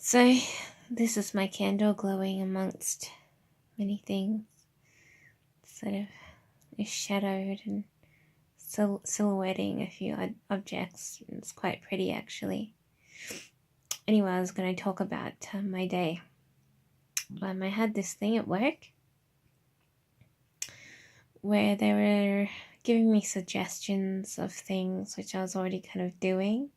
So, this is my candle glowing amongst many things, sort of shadowed and silhouetting a few objects. It's quite pretty, actually. Anyway, I was going to talk about my day. I had this thing at work where they were giving me suggestions of things which I was already kind of doing.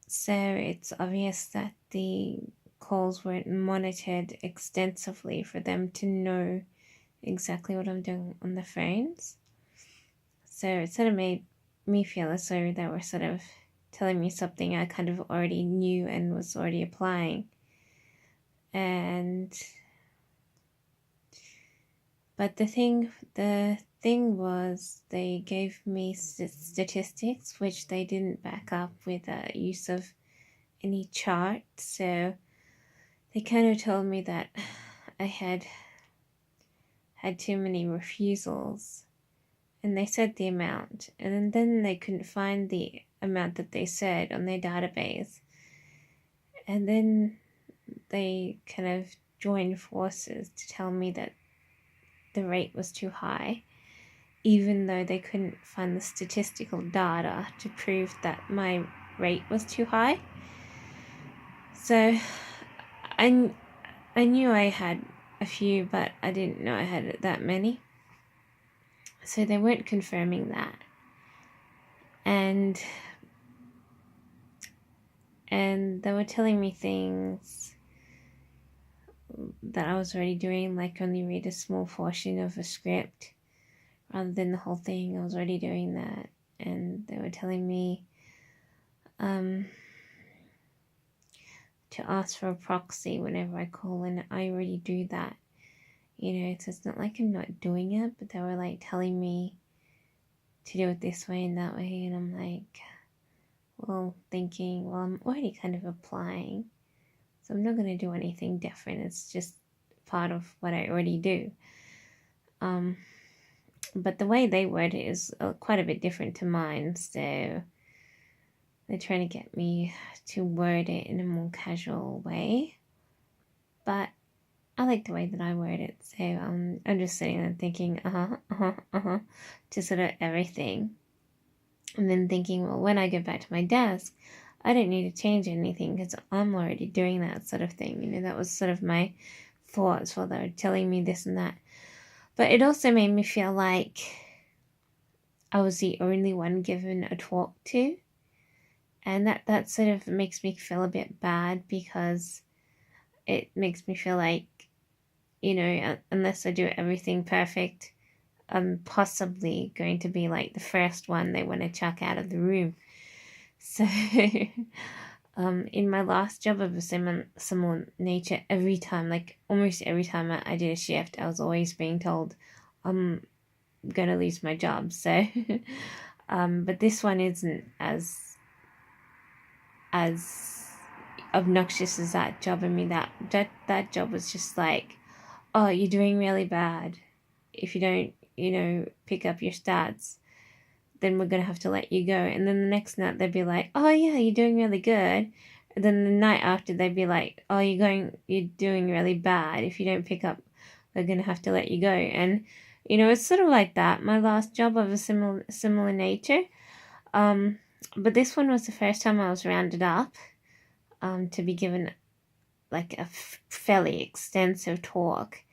So it's obvious that the calls weren't monitored extensively for them to know exactly what I'm doing on the phones. So it sort of made me feel as though they were sort of telling me something I kind of already knew and was already applying. But the thing was they gave me statistics which they didn't back up with the use of any chart. So they kind of told me that I had too many refusals, and they said the amount, and then they couldn't find the amount that they said on their database, and then they kind of joined forces to tell me that the rate was too high, even though they couldn't find the statistical data to prove that my rate was too high. So I knew I had a few, but I didn't know I had that many. So they weren't confirming that. And they were telling me things that I was already doing, like only read a small portion of a script rather than the whole thing. I was already doing that. And they were telling me to ask for a proxy whenever I call, and I already do that. So it's not like I'm not doing it, but they were like telling me to do it this way and that way, and I'm like, thinking, I'm already kind of applying, so I'm not going to do anything different. It's just part of what I already do. But the way they word it is quite a bit different to mine, so they're trying to get me to word it in a more casual way. But I like the way that I word it, so I'm just sitting there thinking, to sort of everything. And then thinking, when I go back to my desk, I don't need to change anything because I'm already doing that sort of thing. That was sort of my thoughts while they were telling me this and that. But it also made me feel like I was the only one given a talk to. And that sort of makes me feel a bit bad, because it makes me feel like, unless I do everything perfect, I'm possibly going to be like the first one they want to chuck out of the room. So in my last job of a similar nature, almost every time I did a shift, I was always being told I'm going to lose my job. So but this one isn't as obnoxious as that job. I mean, that job was just like, oh, you're doing really bad. If you don't, pick up your stats, then we're going to have to let you go. And then the next night they'd be like, oh yeah, you're doing really good. And then the night after they'd be like, oh, you're doing really bad. If you don't pick up, we're going to have to let you go. And, it's sort of like that. My last job of a similar nature. But this one was the first time I was rounded up to be given like a fairly extensive talk.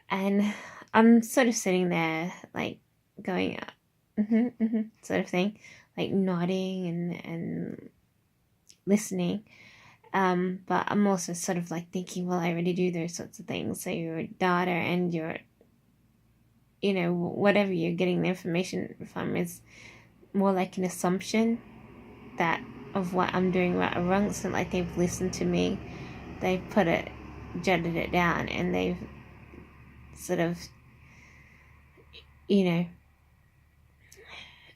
And I'm sort of sitting there like going, sort of thing, like nodding and listening. But I'm also sort of like thinking, I already do those sorts of things. So your data and your, whatever you're getting the information from is more like an assumption that of what I'm doing right or wrong. It's not like they've listened to me. They've jotted it down, and they've sort of, and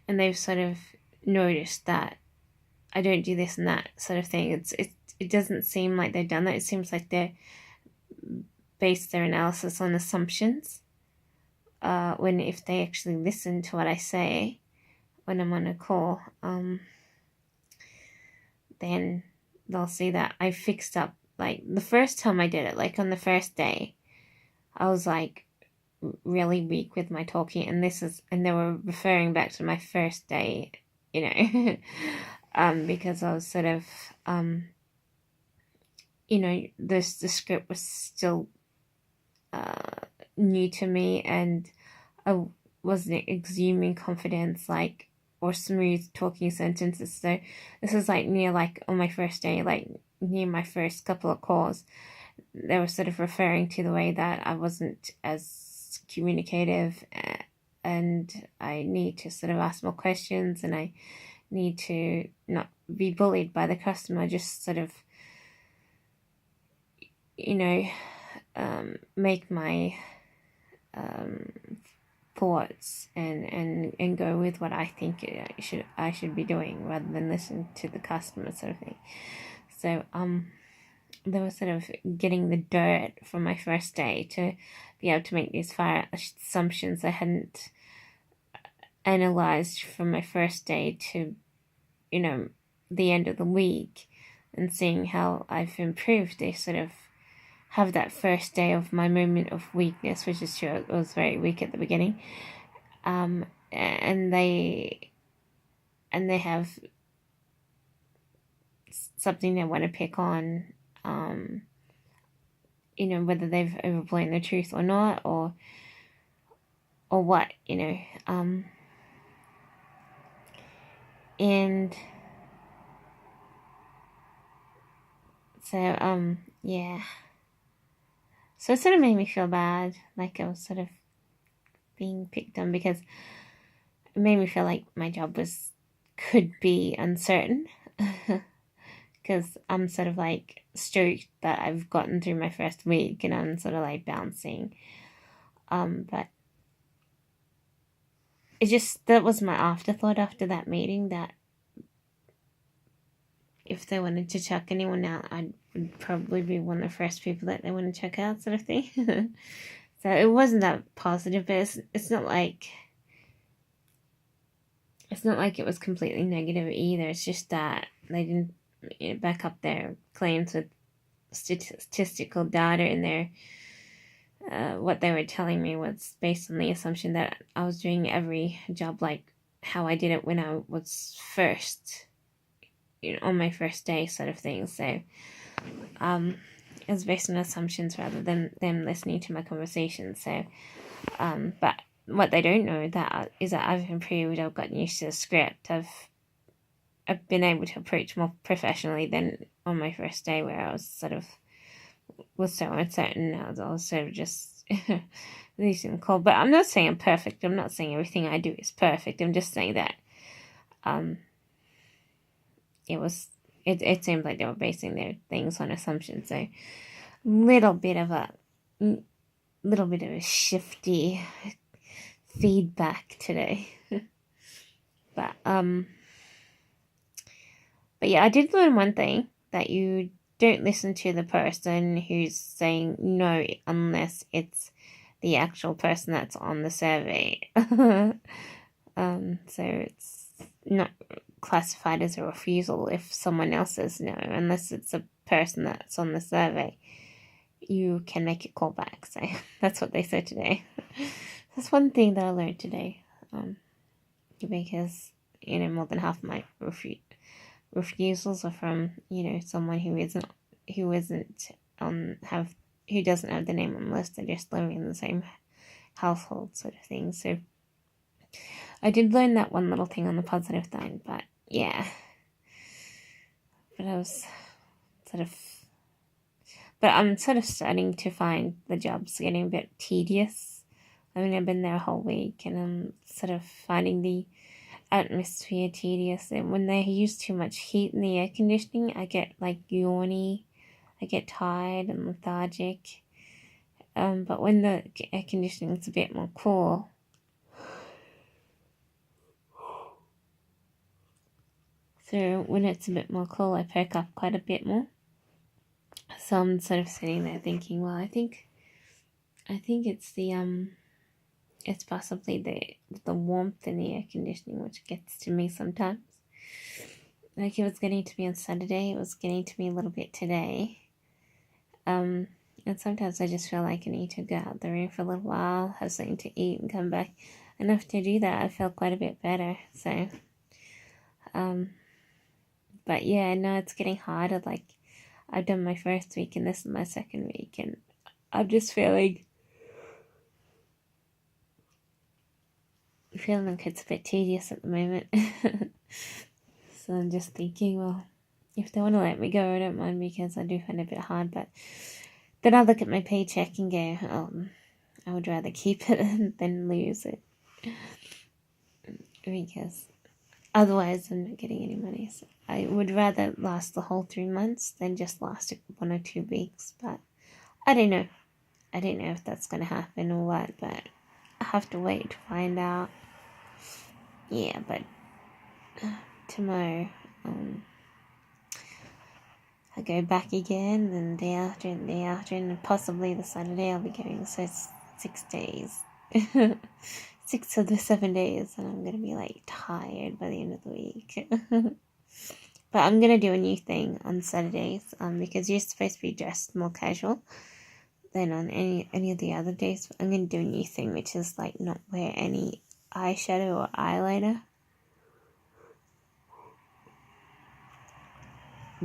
they've sort of noticed that I don't do this and that sort of thing. It doesn't seem like they've done that. It seems like they're based their analysis on assumptions. When if they actually listen to what I say when I'm on a call, then they'll see that I fixed up. Like the first time I did it, like on the first day, I was like really weak with my talking, and they were referring back to my first day, you know, because I was sort of, you know, the script was still new to me, and I wasn't exuding confidence, like, or smooth talking sentences. So this is like near, like on my first day, like near my first couple of calls, they were sort of referring to the way that I wasn't as communicative, and I need to sort of ask more questions, and I need to not be bullied by the customer, just sort of, you know, make my thoughts and go with what I think I should be doing, rather than listen to the customer, sort of thing. So they were sort of getting the dirt from my first day to be able to make these fire assumptions I hadn't analyzed from my first day to, you know, the end of the week, and seeing how I've improved. They sort of have that first day of my moment of weakness, which is true. It was very weak at the beginning. And they have something they want to pick on, you know, whether they've overblown the truth or not, or what, you know. And so, yeah. So it sort of made me feel bad, like I was sort of being picked on, because it made me feel like my job could be uncertain, because I'm sort of like stoked that I've gotten through my first week, and I'm sort of like bouncing. But that was my afterthought after that meeting, that if they wanted to check anyone out, I would probably be one of the first people that they want to check out, sort of thing. So it wasn't that positive, but it's not like it was completely negative either. It's just that they didn't, you know, back up their claims with statistical data, and their what they were telling me was based on the assumption that I was doing every job like how I did it when I was first, you know, on my first day, sort of thing. So it was based on assumptions rather than them listening to my conversations. So but what they don't know is that I've improved. I've gotten used to the script. I've been able to approach more professionally than on my first day, where I was so uncertain. I was sort of just losing the call. But I'm not saying I'm perfect. I'm not saying everything I do is perfect. I'm just saying that it seemed like they were basing their things on assumptions. So little bit of a shifty feedback today. But yeah, I did learn one thing, that you don't listen to the person who's saying no unless it's the actual person that's on the survey. So it's not classified as a refusal if someone else says no, unless it's a person that's on the survey. You can make a call back. So that's what they said today. That's one thing that I learned today. Because, you know, more than half of my refusals are from, you know, someone who doesn't have the name on the list. They're just living in the same household, sort of thing. So I did learn that one little thing on the positive side, but yeah. But I'm sort of starting to find the job's getting a bit tedious. I mean, I've been there a whole week, and I'm sort of finding the atmosphere tedious. And when they use too much heat in the air conditioning, I get like yawny. I get tired and lethargic. But when the air conditioning is a bit more cool, so when it's a bit more cool, I perk up quite a bit more. So I'm sort of sitting there thinking, well, I think it's it's possibly the warmth in the air conditioning which gets to me sometimes. Like it was getting to me on Saturday, it was getting to me a little bit today. And sometimes I just feel like I need to go out the room for a little while, have something to eat, and come back. And after I do that, I feel quite a bit better. So, but yeah, no, it's getting harder. Like I've done my first week, and this is my second week, and I'm just feeling like it's a bit tedious at the moment. So I'm just thinking, well, if they want to let me go, I don't mind, because I do find it a bit hard. But then I look at my paycheck and go, I would rather keep it than lose it, because otherwise I'm not getting any money. So I would rather last the whole 3 months than just last 1 or 2 weeks. But I don't know. I don't know if that's going to happen or what, but I have to wait to find out. Yeah, but tomorrow I go back again, and the day after, and possibly the Saturday I'll be going. So it's 6 days. 6 of the 7 days, and I'm going to be like tired by the end of the week. But I'm going to do a new thing on Saturdays, because you're supposed to be dressed more casual than on any of the other days. I'm going to do a new thing, which is like not wear any eyeshadow or eyeliner,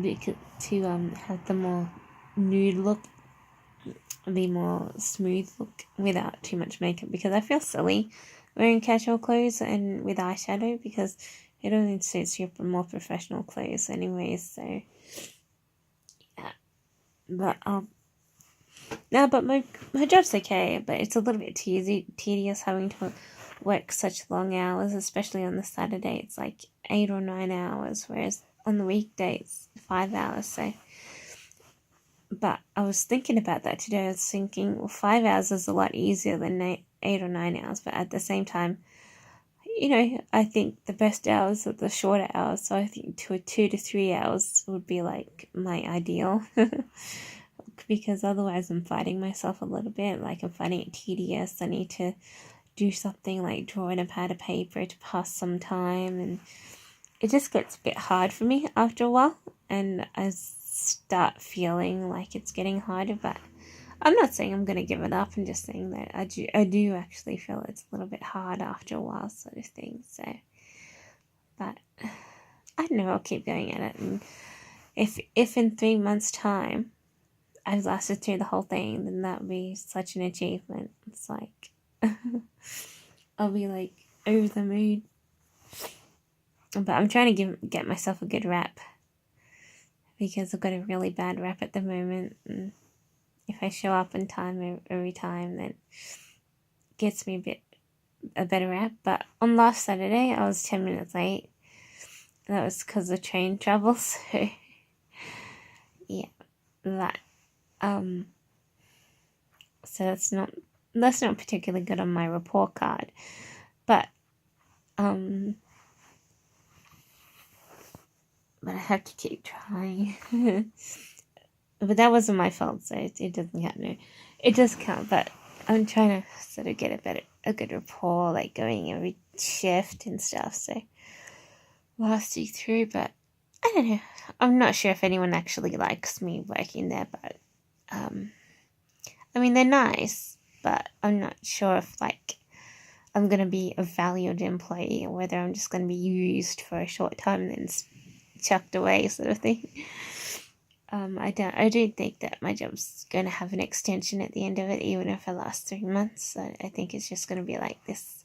because to have the more nude look, the more smooth look without too much makeup, because I feel silly wearing casual clothes and with eyeshadow, because it only suits your more professional clothes anyways. So yeah, but no, but my job's okay, but it's a little bit tedious having to work such long hours, especially on the Saturday. It's like 8 or 9 hours, whereas on the weekday it's 5 hours. So, but I was thinking about that today. I was thinking, well, 5 hours is a lot easier than 8 or 9 hours, but at the same time, I think the best hours are the shorter hours. So I think 2 to 3 hours would be like my ideal. Because otherwise I'm fighting myself a little bit. Like I'm finding it tedious. I need to do something like draw in a pad of paper to pass some time, and it just gets a bit hard for me after a while, and I start feeling like it's getting harder. But I'm not saying I'm going to give it up. I'm just saying that I do actually feel it's a little bit hard after a while, sort of thing. So, but I don't know, I'll keep going at it. And if in 3 months' time I've lasted through the whole thing, then that would be such an achievement. It's like, I'll be like over the moon. But I'm trying to get myself a good rep, because I've got a really bad rep at the moment. And if I show up on time every time, then it gets me a better rep. But on last Saturday, I was 10 minutes late. That was because of train travel. So yeah, that so that's not particularly good on my report card. But I have to keep trying. But that wasn't my fault, so it doesn't count. No, it does count, but I'm trying to sort of get a good rapport, like going every shift and stuff. So last week through, but I don't know. I'm not sure if anyone actually likes me working there, but I mean, they're nice, but I'm not sure if like I'm gonna be a valued employee, or whether I'm just gonna be used for a short time and then chucked away, sort of thing. I don't think that my job's going to have an extension at the end of it, even if I last 3 months. I think it's just going to be like this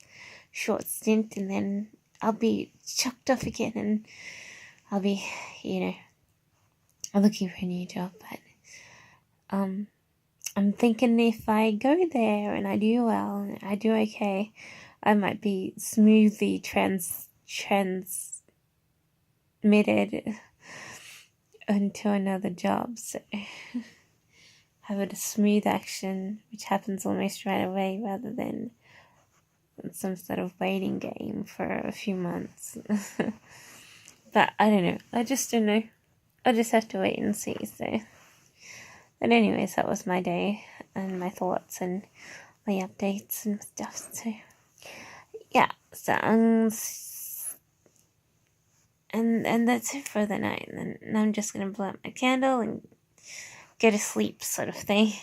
short stint, and then I'll be chucked off again, and I'll be, looking for a new job. But I'm thinking if I go there and I do well, and I do okay, I might be smoothly transmitted into another job. So have a smooth action, which happens almost right away, rather than some sort of waiting game for a few months. But I don't know. I just don't know. I just have to wait and see. So, but anyways, that was my day and my thoughts and my updates and stuff. So yeah. So and that's it for the night. And then I'm just gonna blow out my candle and go to sleep, sort of thing.